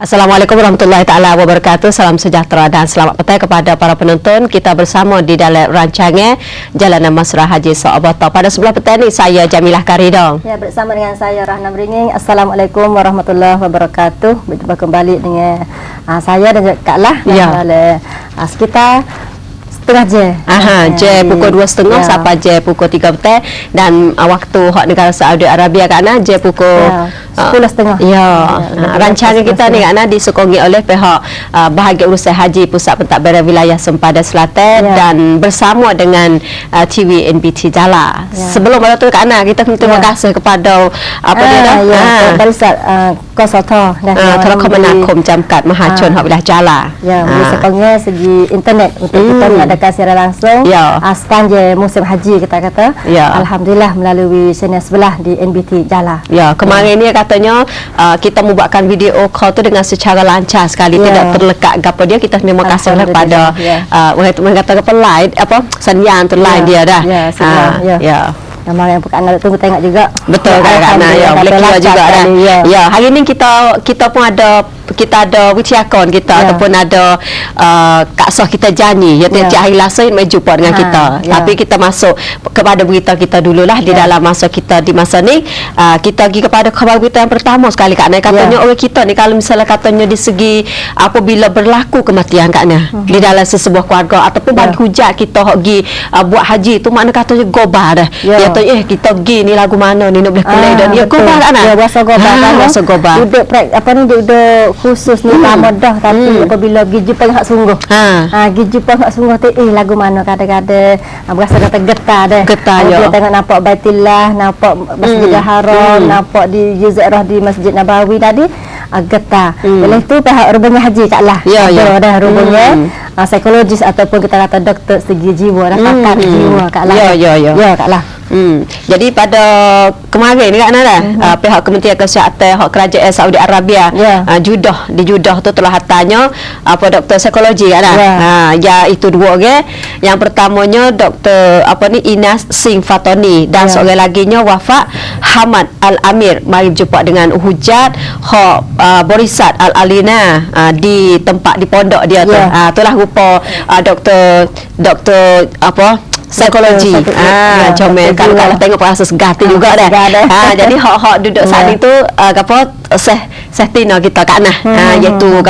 Assalamualaikum warahmatullahi taala wabarakatuh. Salam sejahtera dan selamat petang kepada para penonton. Kita bersama di dalam rancangan Jalanan Masrah Haji Saobata. Pada sebelah petang ni saya Jamilah Karidong. Ya, bersama dengan saya Rahna Beringing. Assalamualaikum warahmatullahi wabarakatuh. Berjumpa kembali dengan saya dan Kak Lah. Ya. Sekitar setengah je. Je pukul 2.30 sampai je pukul 3 petang dan waktu hak negara Saudi Arabia Kak Nah je pukul 10.30. Rancangan kita ni Kak Nah disokongi oleh pihak bahagian urusan haji Pusat Pentadbiran Wilayah Sempadan Selatan dan bersama dengan TV NBT Jala. Sebelum itu Kak Nah kita terima kasih kepada apa dia dah? Barisan konsultan dan Telekomunikasi Jamkat Mahacun Hak Wilayah Jala. Ya, disokongnya segi internet untuk kita mengadakan secara langsung sepanjang musim haji kita kata. Alhamdulillah melalui channel sebelah di NBT Jala. Ya, kemarin ni katanya kita membuatkan video call tu dengan secara lancar sekali, tidak terlekat gapo dia. Kita terima kasih kepada orang kata apa line apa sanian tu line dia dah. Nama yang bukan nak tunggu tengok juga. Betul Kak Nah, ya boleh keluar juga dah. Ya, hari ni kita pun ada wiciakon kita ataupun ada Kak Soh kita janji ya tiap hari Selasa mai jumpa dengan kita. Tapi kita masuk kepada berita kita dululah di dalam masa kita di masa ni kita pergi kepada khabar berita yang pertama sekali Kak Nah. Katanya orang kita ni kalau misalnya katanya di segi apabila berlaku kematian Kak Nah di dalam sesebuah keluarga ataupun bagi hujat kita pergi buat haji tu makna katanya gobar dah. Kita pergi ni lagu mana ni nak boleh play dan dia gobar Kak Nah. Ya bahasa gobar. Bahasa gobar. Duduk apa ni duduk khusus ni Ramadan tapi apabila pergi jumpa hak sungguh. Pergi jumpa hak sungguh tu lagu mana kadang-kadang berasa kata getar dah. Getar ya. Tengok nampak Baitullah, nampak Masjidil Haram, nampak di Ziarah di Masjid Nabawi tadi getar. Oleh tu pihak rubungnya haji Kak Lah. Ada dah rubungnya psikologis ataupun kita kata doktor segi jiwa dah pakar jiwa Kak Lah. Ya Kak Lah. Jadi pada kemarin ni Kak Nah pihak Kementerian Kesihatan hak kerajaan Saudi Arabia Judah tu telah tanya apa doktor psikologi Kak Nah. Iaitu dua orang. Yang pertamanya doktor Inas Singh Fatoni dan seorang laginya Wafat Hamad Al-Amir. Mari berjumpa dengan hujat hak Borisat Al-Alina di tempat di pondok dia tu. Itulah rupa doktor psikologi. Comel kalau tengok rasa segar tu juga dah. Jadi hak duduk saat itu Tina kita Kak Nah. Iaitu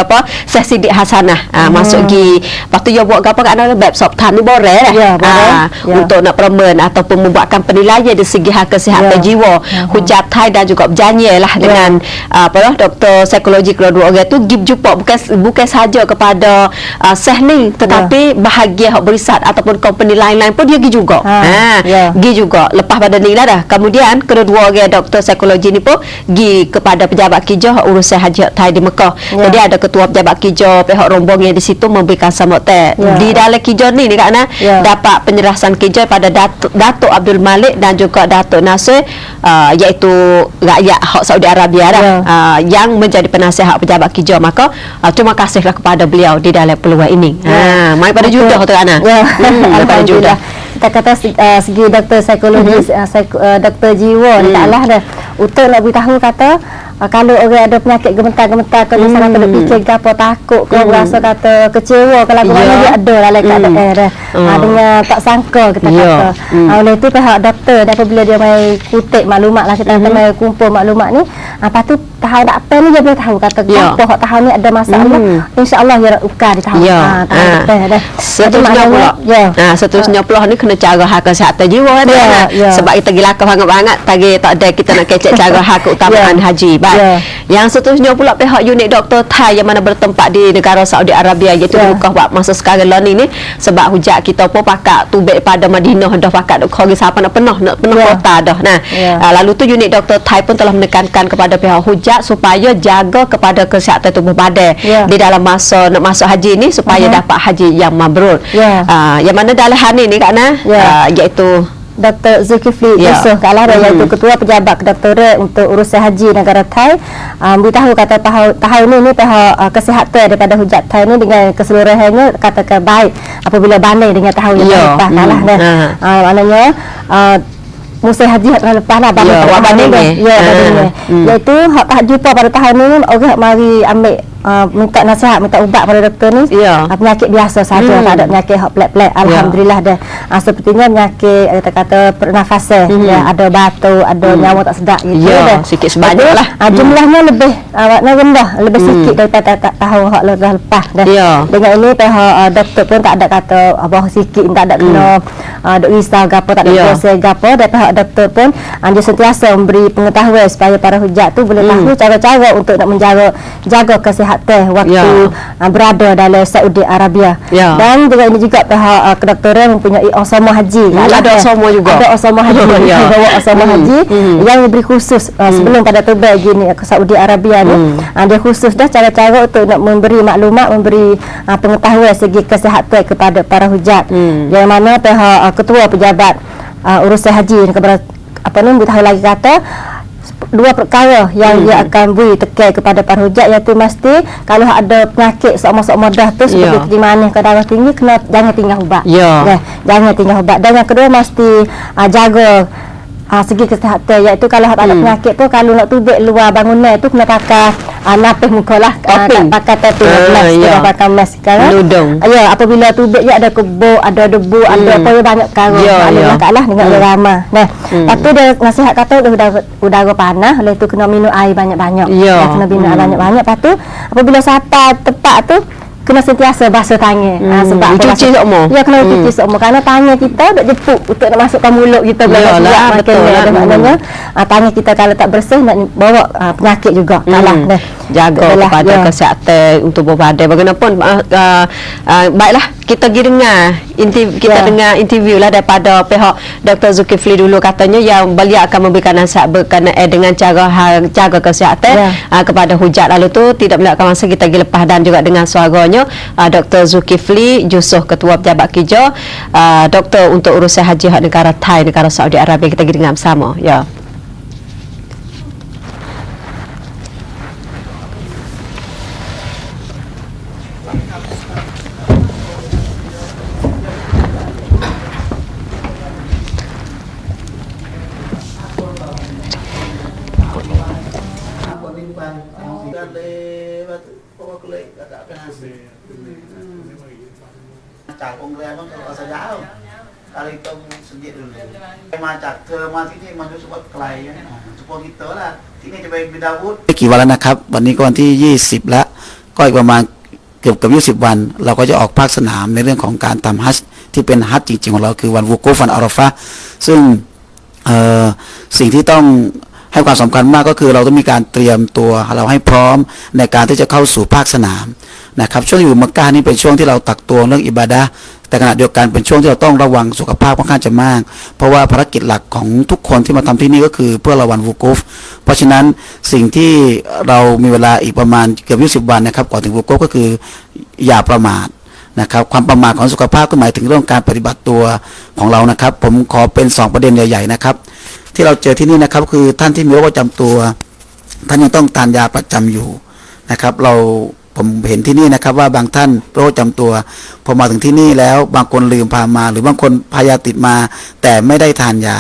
Sidik Hasanah masuk gi. Lepas tu dia buat Kak Nah bab sobtan ni boleh dah. Untuk nak permen ataupun membuatkan penilaian dari segi hak kesihatan jiwa. Hujat Thai dan juga berjanji lah dengan doktor psikologi kedua orang tu pergi jumpa bukan sahaja kepada Sehling tetapi bahagian hak berisat ataupun company lain-lain pun dia pergi juga. Pergi juga. Lepas pada ni lah dah. Kemudian kedua orang doktor psikologi ni pun pergi kepada pejabat kijah urusan haji Thai di Mekah. Jadi ada ketua pejabat kijah pihak rombongan di situ memberikan sambutan. Di dalam kijah ni Kak Nah dapat penjelasan kijah pada Datuk Abdul Malik dan juga Datuk Nasir iaitu rakyat hak Saudi Arabia dah yang menjadi penasihat pejabat kijah. Maka terima kasihlah kepada beliau di dalam peluang ini. Mai pada Judah tu Kak Nah. Daripada Judah. Kita kata segi doktor psikologis, doktor jiwa ni Kak Lah dah. Untuk nak beritahu kata kalau orang ada penyakit gemetar-gemetar kalau misalnya kena fikir ke apa takut ke rasa kata kecewa kalau mana dia ada lah dekat dah. Dengan tak sangka kita kata. Oleh tu pihak doktor dan apabila dia mai kutip maklumat lah kita mai kumpul maklumat ni, lepas tu tahun tak apa ni dia boleh tahu kata apa hak tahun ni ada masalah. Insya-Allah dia ukar di tahun. Tahun depan dah. Seterusnya pula ni kena cara hak kesihatan jiwa dah. Sebab kita gila banget tadi tak ada kita nak kecek cara hak keutamaan haji. Yang seterusnya pula pihak unit doktor Thai yang mana bertempat di negara Saudi Arabia iaitu buka buat masa sekarang ni sebab hujat kita pun pakat tubek pada Madinah dah pakat kori siapa nak penuh kota dah. Lalu tu unit doktor Thai pun telah menekankan kepada pihak hujat supaya jaga kepada kesihatan tubuh badan di dalam masa nak masuk haji ni supaya dapat haji yang mabrur. Yang mana dalam hal ni Kak Nah iaitu Dr. Zulkifli Yusof Kak Lah iaitu ketua pejabat kedoktoran untuk urusan haji negara Thai beritahu kata tahun ini pihak kesihatan daripada hujat Thai ini dengan keseluruhannya katakan baik apabila banding dengan tahun yang lepas Kak Lah maknanya musim haji tahun lepas lah banding iaitu hak tak jumpa pada tahun ini orang mari ambil minta nasihat, minta ubat pada doktor ni. Penyakit biasa saja, tak ada penyakit hak pelik-pelik. Alhamdulillah dah. Sepertinya penyakit kita kata pernafasan, ada batu, ada nyawa tak sedap gitu dah. Sikit sebanyak lah. Jumlahnya lebih rendah, lebih sikit daripada tahun hak lepas dah. Dengan ini pihak doktor pun tak ada kata bahawa sikit, tak ada kena duk risau gapo, tak ada proses gapo. Dan pihak doktor pun dia sentiasa memberi pengetahuan supaya para hujat tu boleh tahu cara-cara untuk nak jaga kesihatan waktu berada dalam Saudi Arabia. Dan dengan ini juga pihak kedoktoran mempunyai osama haji. Ada osama juga. Ada osama haji. Bawa osama haji yang diberi khusus sebelum pada terbang gini ke Saudi Arabia ni. Dia khusus dah cara-cara untuk nak memberi maklumat, memberi pengetahuan segi kesihatan kepada para hujat. Yang mana pihak ketua pejabat urusan haji kepada beritahu lagi kata dua perkara yang dia akan beri tekan kepada para hujat, iaitu mesti kalau ada penyakit sok-sok dah tu seperti kedimanan ke darah tinggi, kena jangan tinggal ubat. Jangan tinggal ubat. Dan yang kedua mesti jaga segi kesihatan, iaitu kalau ada penyakit pun kalau nak tubik luar bangunan tu kena pakai napis muka lah, pakai taping pakai mask sekarang. Apabila tubik je ada kebuk, ada debu, ada apa banyak perkara. Maklumlah dengan orang ramah. Lepas tu dia nasihat kata udara panas, oleh tu kena minum air banyak-banyak. Kena minum air banyak-banyak. Lepas tu apabila sampai tempat tu kena sentiasa basuh tangan. Sebab cuci semua. Kena cuci semua kerana tangan kita dak jepuk untuk nak masukkan mulut kita belakang. Betul lah. Maknanya tangan kita kalau tak bersih nak bawa penyakit juga. Jaga kepada kesihatan untuk berbadan. Bagaimanapun baiklah kita dengar interview lah daripada pihak Dr. Zulkifli dulu, katanya yang beliau akan memberikan nasihat berkenaan dengan cara jaga kesihatan kepada hujat. Lalu tu tidak melewatkan masa, kita pergi lepas dan juga dengan suaranya Dr. Zulkifli Yusof, ketua pejabat kerja doktor untuk urusan haji hak negara Thai, negara Saudi Arabia. Kita pergi dengar bersama.จากโรงแรมมันก็อาสยามอะไรตรงสังเกตดูเลยมาจากเธอมาที่นี่มันรู้สึกว่าไกลนะเฉพาะที่เต๋อละที่นี่จะไปบิดาวุฒไม่กี่วันแล้วนะครับวันนี้ก็วันที่20แล้วก็อีกประมาณเกือบ20วันเราก็จะออกภาคสนามในเรื่องของการทำฮัจญ์ที่เป็นฮัจญ์จริงๆของเราคือวันวูกูฟวันอาราฟะห์ซึ่งสิ่งที่ต้องให้ความสำคัญมากก็คือเราต้องมีการเตรียมตัวเราให้พร้อมในการที่จะเข้าสู่ภาคสนามนะครับช่วงอยู่มักกะฮ์นี่เป็นช่วงที่เราตักตัวเรื่องอิบาดะห์แต่ขณะเดียวกันเป็นช่วงที่เราต้องระวังสุขภาพค่อนข้างจะมากเพราะว่าภารกิจหลักของทุกคนที่มาทำที่นี่ก็คือเพื่อระวันวูกูฟเพราะฉะนั้นสิ่งที่เรามีเวลาอีกประมาณเกือบ20วันนะครับก่อนถึงวูกูฟก็คืออย่าประมาทนะครับความประมาทของสุขภาพก็หมายถึงเรื่องการปฏิบัติตัวของเรานะครับผมขอเป็น2ประเด็นใหญ่ๆนะครับที่เราเจอที่นี่นะครับคือท่านที่มีโรคประจำตัวท่านยังต้องทานยาประจำอยู่นะครับผมเห็นที่นี่นะครับว่าบางท่านโรคประจำตัวพอมาถึงที่นี่แล้วบางคนลืมพามาหรือบางคนพายาติดมาแต่ไม่ได้ทานยา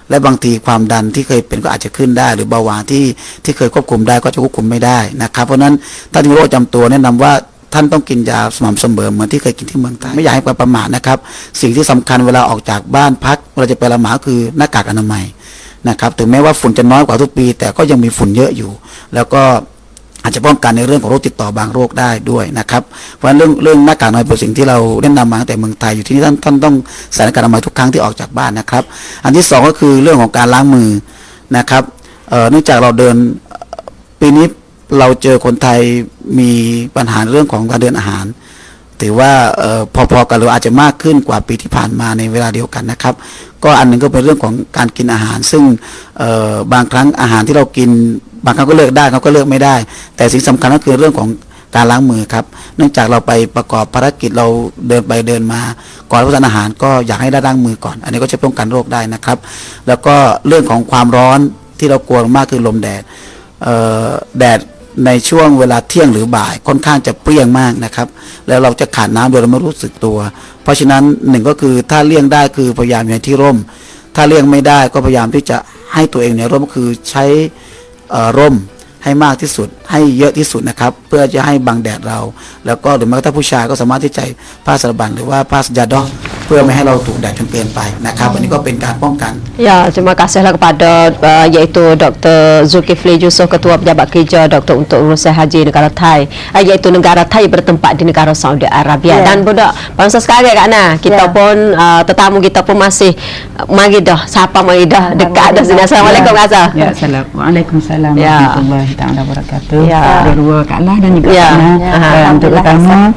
และบางทีความดันที่เคยเป็นก็อาจจะขึ้นได้หรือเบาหวานที่เคยควบคุมได้ก็จะควบคุมไม่ได้นะครับเพราะนั้นถ้ามีโรคประจำตัวแนะนำว่าท่านต้องกินยาสม่ำเสมอเหมือนที่เคยกินที่เมืองไทยไม่อยากให้ประมาทนะครับสิ่งที่สำคัญเวลาออกจากบ้านพักเวลาจะไปละหมาดคือหน้ากากอนามัยนะครับถึงแม้ว่าฝุ่นจะน้อยกว่าทุกปีแต่ก็ยังมีฝุ่นเยอะอยู่แล้วก็อาจจะป้องกันในเรื่องของโรคติดต่อบางโรคได้ด้วยนะครับเพราะฉะนั้นเรื่องหน้ากากอนามัยเป็นสิ่งที่เราแนะนำมาตั้งแต่เมืองไทยอยู่ที่นี่ท่านต้องใส่หน้ากากอนามัยทุกครั้งที่ออกจากบ้านนะครับอันที่2ก็คือเรื่องของการล้างมือนะครับเนื่องจากเราเดินปีนี้เราเจอคนไทยมีปัญหาเรื่องของการเดินอาหารถือว่าพอๆกันหรืออาจจะมากขึ้นกว่าปีที่ผ่านมาในเวลาเดียวกันนะครับก็อันนึงก็เป็นเรื่องของการกินอาหารซึ่งบางครั้งอาหารที่เรากินบางครั้งก็เลิกได้เขาก็เลิกไม่ได้แต่สิ่งสำคัญก็คือเรื่องของการล้างมือครับเนื่องจากเราไปประกอบภารกิจเราเดินไปเดินมาก่อนรับประทานอาหารก็อยากให้ได้ล้างมือก่อนอันนี้ก็จะป้องกันโรคได้นะครับแล้วก็เรื่องของความร้อนที่เรากลัวมากคือลมแดดแดดในช่วงเวลาเที่ยงหรือบ่ายค่อนข้างจะเปรี้ยงมากนะครับแล้วเราจะขาดน้ำโดยเราไม่รู้สึกตัวเพราะฉะนั้น1ก็คือถ้าเลี่ยงได้คือพยายามอยู่ในที่ร่มถ้าเลี่ยงไม่ได้ก็พยายามที่จะให้ตัวเองในร่มก็คือใช้ร่ม ให้มากที่สุดให้เยอะที่สุดนะครับเพื่อจะให้บังแดดเรา แล้วก็หรือแม้กระทั่งผู้ชายก็สามารถที่จะผ้าสะบันหรือว่าผ้าสจาดอเพื่อไม่ให้เราถูกแดดจนเกินไปนะครับอันนี้ก็เป็นการป้องกัน Ya, terima kasihlah kepada iaitu Dr. Zulkifli Yusof, Ketua Pejabat Kerja Doktor untuk Urusan Haji Negara Thai, iaitu negara Thai bertempat di negara Saudi Arabia. Dan budak bangsa sekarang Kak Ana, kita pun tetamu kita pun masih mari dah, siapa mari dah dekat dah sini. Assalamualaikum Kak Azhar. Ya, Waalaikumsalam warahmatullahi taala wabarakatuh. Ya. Ada dua Kak Lah dan juga Kak Ana. Untuk pertama,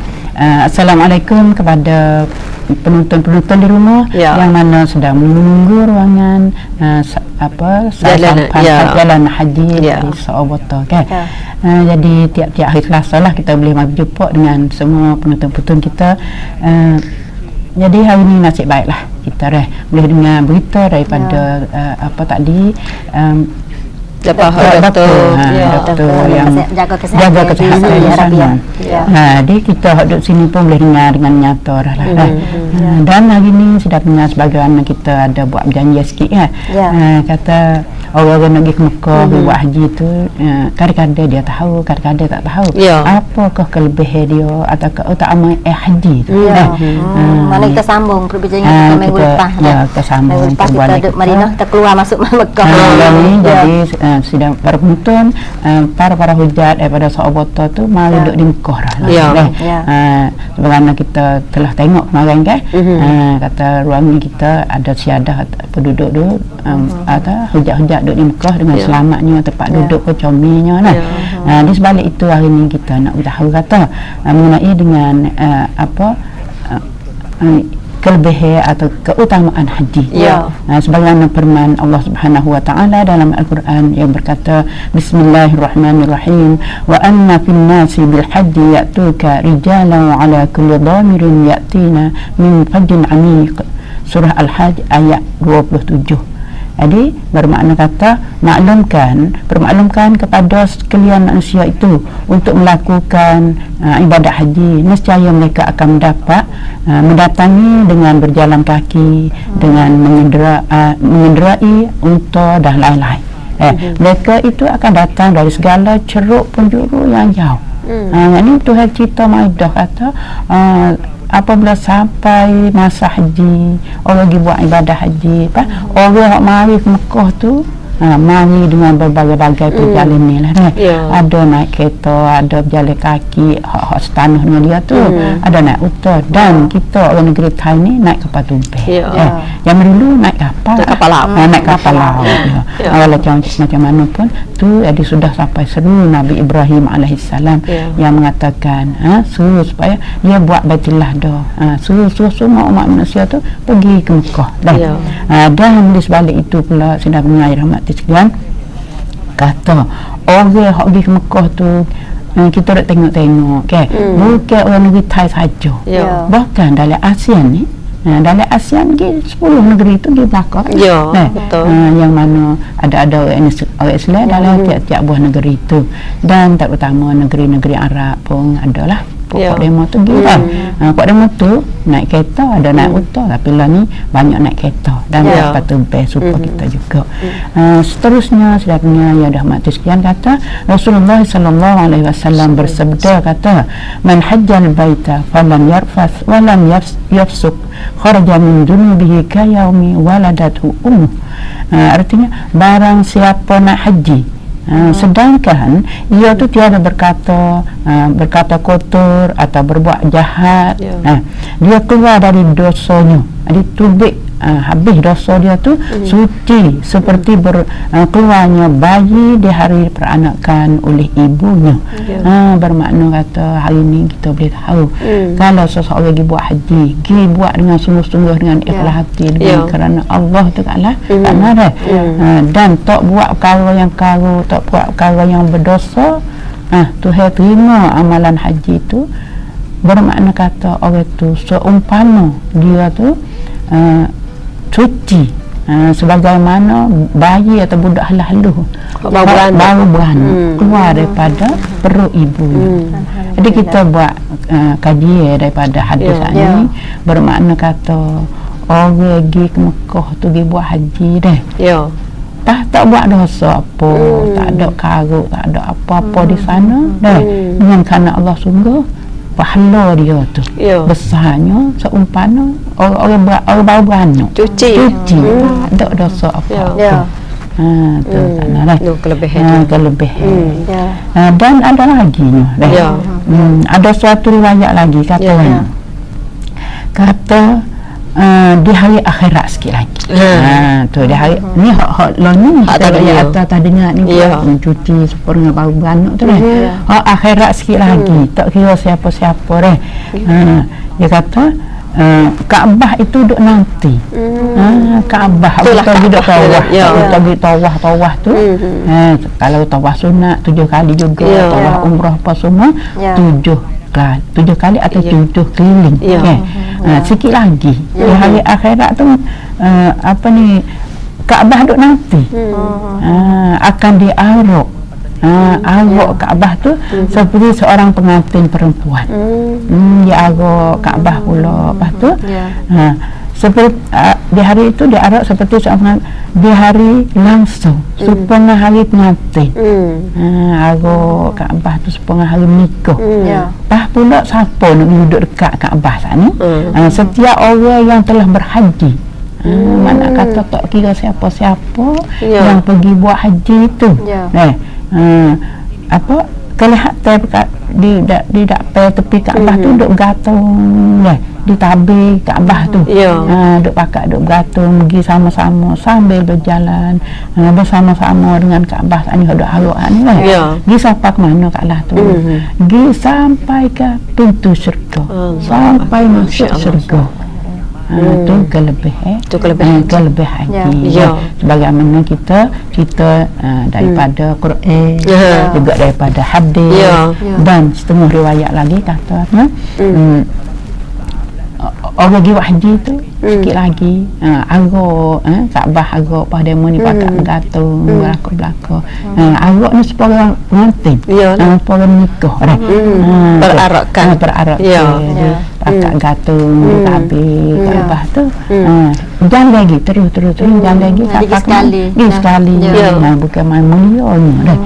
Assalamualaikum kepada penonton-penonton di rumah yang mana sedang menunggu ruangan jalan haji dari Saoboto kan. Jadi tiap-tiap hari Selasa lah kita boleh berjumpa dengan semua penonton-penonton kita. Jadi hari ini nasib baiklah kita boleh dengar berita daripada tadi Doktor yang jaga kesihatan di sana. Jadi kita duduk sini pun boleh dengar dengan nyata dah lah. Dan hari ni sudah dengar sebagaimana kita ada buat berjanji sikit kan. Kata orang nak pergi ke Mekah buat haji tu, kadang-kadang dia tahu, kadang-kadang tak tahu. Apakah kelebihan dia atau keutamaan haji tu. Mana kita sambung perbincangan kita minggu lepas. Kita sambung. Minggu lepas kita duduk Madinah, kita keluar masuk Mekah. Jadi sudah para penonton, para hujat daripada Saoboto tu mari duduk di Mekah dah. Sebagaimana kita telah tengok kemarin kan, kata ruangan kita ada siadah penduduk tu hujat-hujat duduk di Mekah dengan selamatnya, tempat duduk pun comelnya lah. Di sebalik itu hari ni kita nak tahu kata mengenai dengan kelebihan atau keutamaan haji. Sebagaimana firman Allah Subhanahu wa taala dalam Al-Quran yang berkata Bismillahirrahmanirrahim wa anna fin nasi bil haji ya'tuka rijalan wa ala kulli dhamirin ya'tina min fajjin amiq. Surah Al-Hajj ayat 27. Jadi bermakna kata permaklumkan kepada sekalian manusia itu untuk melakukan ibadat haji, nescaya mereka akan mendatangi dengan berjalan kaki, dengan mengenderai unta dan lain-lain. Mereka itu akan datang dari segala ceruk penjuru yang jauh. Ini Tuhan cerita Maidah kata apabila sampai masa haji, orang pergi buat ibadah haji, orang yang mari ke Mekah tu mari dengan berbagai-bagai perjalanan lah. Ada naik kereta, ada berjalan kaki, hak setanah dengan dia tu, ada naik unta, dan kita orang negeri Thai ni naik kapal tumpeng. Yang dulu naik kapal laut. Naik kapal laut. Walau macam mana pun tu, jadi sudah sampai seru Nabi Ibrahim alaihissalam yang mengatakan suruh supaya dia buat Baitullah dah. Suruh semua umat manusia tu pergi ke Mekah dah. Dan di sebalik itu pula sudah mengair rahmat sekalian, kata orang yang pergi ke Mekah tu kita nak tengok-tengok kan, bukan orang negeri Thai saja, bahkan dalam ASEAN ni, dalam ASEAN ni 10 negeri tu di belakang betul. Yang mana ada orang Islam dalam tiap-tiap buah negeri itu, dan tak utama negeri-negeri Arab pun adalah pokok demo tu gila. Pokok demo tu naik kereta, ada naik unta, tapi lah ni banyak naik kereta dan dapat tumpeng supaya kita juga. Seterusnya sedapnya ya dah mati sekian kata Rasulullah sallallahu alaihi wasallam bersabda kata man hajjal baita falam yarfas walam yafsuk kharaja min dunubihi ka yaumi waladathu artinya barang siapa nak haji sedangkan ia tu tiada berkata kotor atau berbuat jahat, dia keluar dari dosanya, ditubik habis dosa dia tu suci seperti keluarnya bayi di hari peranakan oleh ibunya. Bermakna kata hari ni kita boleh tahu kalau seseorang pergi buat haji, pergi buat dengan sungguh-sungguh, dengan ikhlas hati, dengan kerana Allah tu taklah tak marah, dan tak buat perkara yang karo, tak buat perkara yang berdosa, Tuhan terima amalan haji tu. Bermakna kata orang tu seumpama dia tu suci, sebagaimana bayi atau budak haluh baru beranak keluar daripada perut ibunya. Jadi kita buat kajian daripada hadis ini, bermakna kata orang pergi ke Mekah tu pergi buat haji dah. tak buat dosa apa, tak ada karut, tak ada apa-apa di sana dah. Dengan kerana Allah sungguh pahala dia tu besarnya seumpama orang baru beranak cuci tak ada dosa apa-apa. Tu sana kelebihan dan ada lagi ada suatu riwayat lagi kata di hari akhirat sikit lagi. Tu di hari ni hak ni kita atas dengar ni cuci sepuluh baru beranak tu hak akhirat sikit lagi tak kira siapa-siapa dah. Dia kata Kaabah itu duduk nanti. Kaabah kita duduk tawaf. Kita duduk tawaf tu. Kalau tawaf sunat 7 kali juga, tawaf umrah apa semua 7 kali atau 7 keliling. Sikit lagi di hari akhirat tu Kaabah duduk nanti akan diarok. Arok Kaabah tu seperti seorang pengantin perempuan. Dia arok Kaabah pula. Lepas tu seperti di hari itu dia arok seperti seorang di hari langsung sepengat hari pengantin. Arok Kaabah tu sepengat hari nikah. Lepas pula siapa nak duduk dekat Kaabah sana? Setiap orang yang telah berhaji. Mana kata tak kira siapa-siapa yang pergi buat haji itu. Kelihatan di dapat tepi Kaabah tu duk gantung di tabir Kaabah tu. Duk pakat duk gantung pergi sama-sama sambil berjalan bersama-sama dengan Kaabah ni duk arok ni pergi sampai ke mana Kaabah tu. Pergi sampai ke pintu syurga. Sampai masuk syurga. Tu kelebihan sebagaimana kita daripada Quran juga daripada hadis dan setengah riwayat lagi katanya orang pergi haji tu sikit lagi Kaabah arok pada demo ni pakat bergantung belakang arok ni seorang pengantin seorang nikah perarakan pakat gantung tabir Kaabah tu jalan lagi terus jalan lagi sampai sekali bukan main mulianya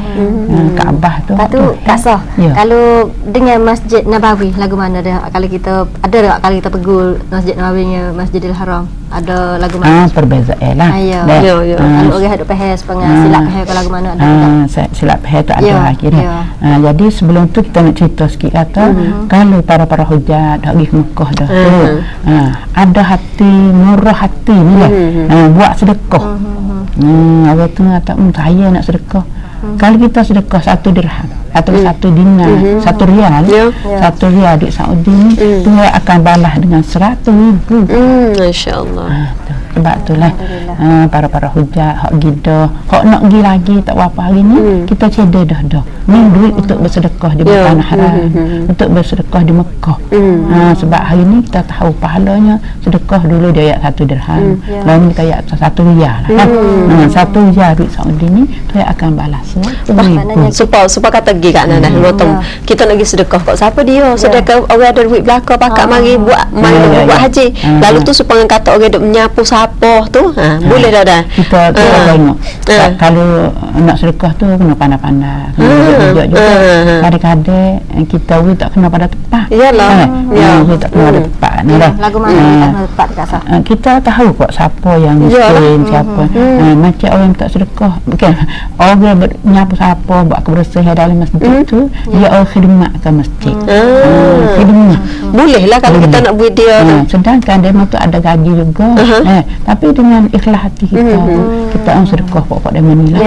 Kaabah tu. Lepas tu Kak Soh, kalau dengan Masjid Nabawi lagu mana dah kalau kita ada tak kalau kita pergi Masjid Nabawi-nya Masjidil Haram ada lagu mana? Perbezaan lah. Kalau orang ada pahas silap pahas lagu mana ada silap pahas tu ada lagi dah. Jadi sebelum tu kita nak cerita sikit kata kalau para hujat dah pergi ke Mekah dah tu ada hati murah hati ni lah buat sedekah. Orang tu kata saya nak sedekah. Kalau kita sedekah 1 dirham atau 1 dinar, 1 rial, 1 rial di Saudi ni Tuhan akan balas dengan 100,000. Masya-Allah. Sebab itulah para hujat hak gida, hak nak pergi lagi tak berapa hari ni kita cedera dah. Ni duit untuk bersedekah di tanah haram, untuk bersedekah di Mekah. Sebab hari ni kita tahu pahalanya sedekah dulu dia ayat 1 dirham. Lalu kita ayat 1 rial lah. 1 rial duit Saudi ni Tuhan akan balas. Supaya kata pergi kat Nana kita nak pergi sedekah kat siapa dia sedekah orang ada duit belaka pakat mari buat buat haji lalu tu supaya kata orang duk menyapu sapah tu boleh dah kita tengok kalau nak sedekah tu kena pandai-pandai kena juga kadang-kadang kita tak kena pada tepat kita tak kena pada tepat lagu mana kita kena tepat Kak Soh kita tahu kok siapa yang miskin siapa macam orang tak sedekah bukan orang nyapu sapah buat kebersihan dalam masjid tu dia orang khidmat ke masjid khidmat boleh lah kalau kita nak buat dia sedangkan dia tu ada gaji juga tapi dengan ikhlas hati kita orang sedekah pokok dia menilai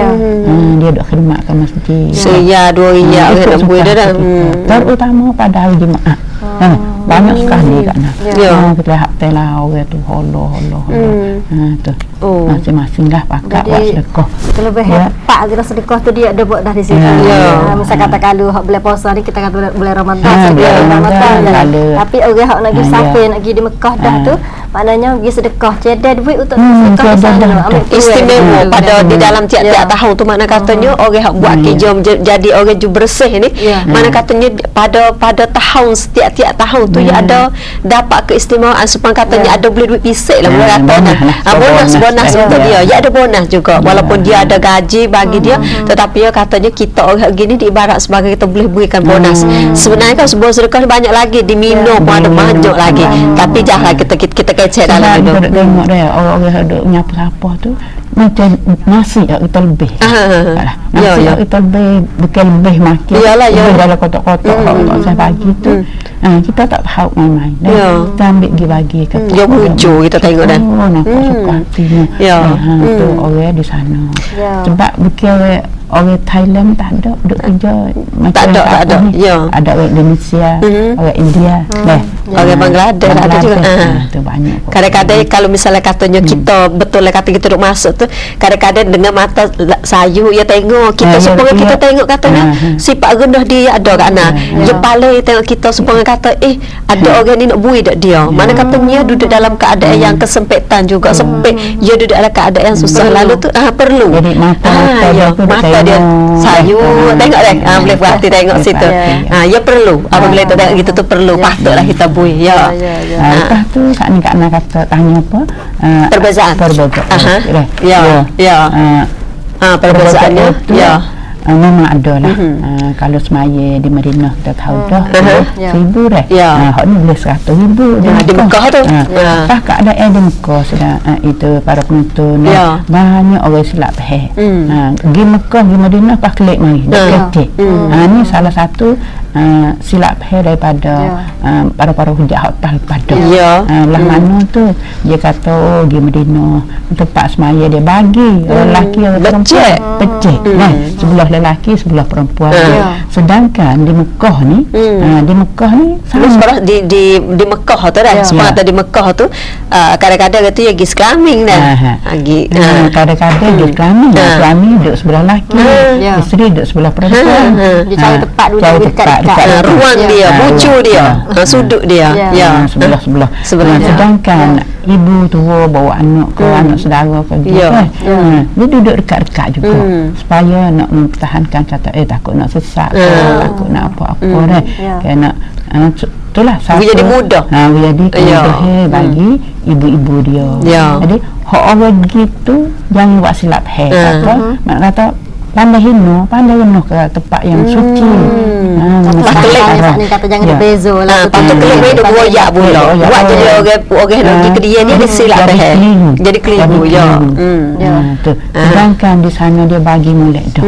dia duk khidmat ke masjid Riyal 2 riyal nak buat dia dah terutama pada hari Jumaat banyak sekali kat nak kita lihat telah orang tu holo tu masing-masing lah pakat buat sedekah lebih hebat kita sedekah tu dia ada buat dah di situ misal kata kalau hak bulan puasa ni kita kata bulan Ramadan tapi orang hak nak pergi sampai nak pergi di Mekah dah tu maknanya pergi sedekah cedek duit untuk sedekah ke sana ambil duit. Istimewa pada di dalam tiap-tiap tahun tu mana katanya orang hak buat kerja jadi orang ju bersih ni mana katanya pada tahun setiap tahun tu ya ada dapat keistimewaan supaya katanya ada boleh duit pisik lah boleh kata bonus untuk dia ya ada bonus juga walaupun dia ada gaji bagi dia tetapi ya katanya kita orang gini diibarat sebagai kita boleh berikan bonus sebenarnya kan sebuah sedekah banyak lagi diminum pun ada banyak lagi tapi jangan kita kecek dalam hidup tengok dia orang-orang duk nyapu apa tu macam nasi kita lebih nasi kita lebih bukan lebih makin dalam kotak-kotak saya bagi tu kita tak tahu main-main kita ambil bagi kat dia hujur kita tengok dah nak suka hatinya tu orang di sana sebab bukan orang Thailand tak ada duk kerja macam tak ada ada orang Indonesia orang India orang Bangladesh ada juga tu banyak kadang-kadang kalau misalnya katanya kita betul lah kata kita duk masuk tu kadang-kadang dengan mata sayu ya tengok kita supaya kita tengok katanya sifat rendah dia ada kat mana dia paling tengok kita supaya kata ada orang ni nak bui dak dia mana katanya duduk dalam keadaan yang kesempitan juga sempit dia duduk dalam keadaan yang susah lalu tu perlu jadi mata dia sayu tengok deh boleh berhati tengok situ ya perlu apabila kita tengok gitu tu perlu patutlah kita bui lepas tu Kak Nak kata tanya apa perbezaan perbezaannya memang ada lah kalau semaya di Madinah kita tahu dah 1,000 dah hak ni boleh 100,000 di Mekah tu lepas keadaan di Mekah sudah itu para penonton banyak orang silap pergi Mekah di Madinah pas klik mari kecil ni salah satu silap daripada para hujah hak pada lah mana tu dia kata di Madinah tempat semaya dia bagi lelaki orang perempuan pecik sebelah lelaki sebelah perempuan sedangkan di Mekah ni di Mekah ni sama di Mekah tu dah sebenarnya di Mekah tu kadang-kadang kata ya gis kelamin dah kadang-kadang dia kelamin suami duduk sebelah lelaki isteri duduk sebelah perempuan dia cari tempat dulu dekat ruang dia bucu dia sudut dia sebelah sedangkan ibu tua bawa anak ke anak saudara ke dia duduk dekat-dekat juga supaya nak mempertahankan kata takut nak sesak takut nak apa-apa dah kena itulah satu jadi mudah jadi kemudahan bagi ibu-ibu dia jadi orang gitu jangan buat silap mak kata pandai hino ke tempat yang suci masalah ni kata jangan dibezo lah patut kelih hidup royak pula buat jadi orang nak pergi ke dia ni dia silap jadi keliru tu sedangkan di sana dia bagi molek dah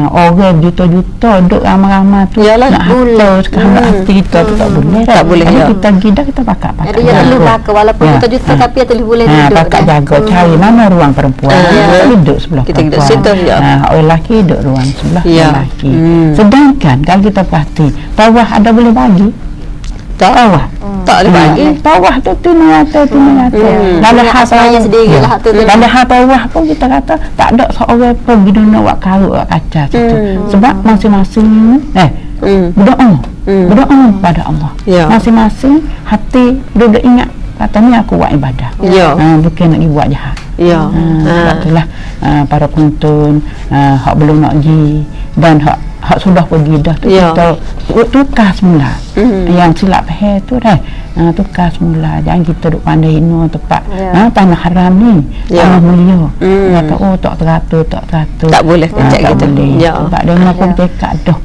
orang juta-juta duk ramai-ramai tu nak harta sekarang hati kita tu tak boleh kita gidah kita pakai dia perlu pakai walaupun juta-juta tapi dia boleh duduk pakai jaga cari mana ruang perempuan duduk sebelah perempuan kita lelaki duduk ruang sebelah lelaki sedangkan kalau kita perhati bawah ada boleh bagi bawah tak boleh bagi bawah tu tunata lalu hal sendiri lah tu lalu hal bawah pun kita kata tak ada seorang pun bila nak buat karut buat kaca situ sebab masing-masing berdoa pada Allah masing-masing hati duduk ingat katanya aku buat ibadah bukan nak buat jahat itulah para penonton hak belum nak pergi dan hak sudah pergi dah tu kita tukar semula yang silap tu dah tukar semula jangan kita duk pandai hina tempat tanah haram ni tanah mulia kata tak teratur tak boleh cakap gitu sebab dia nak pun cakap dah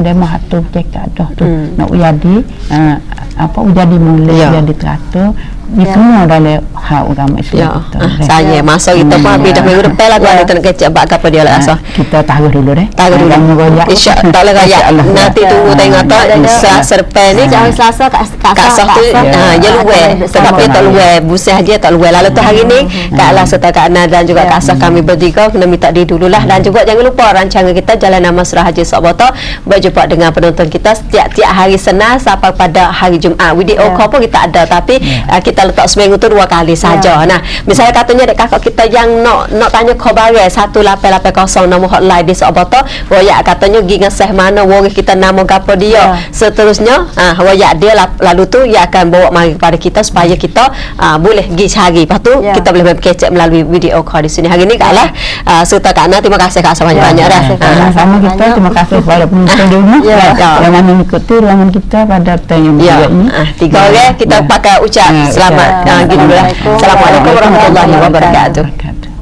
dia mah tu cakap dah tu nak jadi jadi mulai jadi teratur ni semua dalam hak agama Islam kita saya masa kita pun habis dah minggu depan lah tuan nak kecek bak apa dia lah asal kita taruh dulu taruh dulu insya-Allah tak raya nanti tunggu tengok tak serpen ni Selasa kat Sah tu dia luar tetapi tak luar busih dia tak luar lalu tu hari ni Kak Alah serta Kak Ana dan juga Kak Sah kami bertiga kena minta diri dululah dan juga jangan lupa rancangan kita Jalan Nama Surah Haji Sokboto berjumpa dengan penonton kita setiap hari Senin sampai pada hari Jumaat video call pun kita ada tapi kita kita letak seminggu tu 2 kali saja. Nah, misalnya katanya dek kakak kita yang nak tanya khabar 1880 nombor hotline di Soboto, wayak katanya gi ngeseh mana waris kita nama gapo dia. Seterusnya wayak dia lalu tu ia akan bawa mari kepada kita supaya kita boleh gi cari. Lepas tu kita boleh kecek melalui video call di sini. Hari ni Kak lah serta Kak Ana, terima kasih Kak sebanyak-banyak dah. Sama kita terima kasih kepada penonton di rumah yang mana mengikuti ruangan kita pada time yang ini. 3 orang kita pakai ucap selamat gitu lah. Assalamualaikum warahmatullahi wabarakatuh.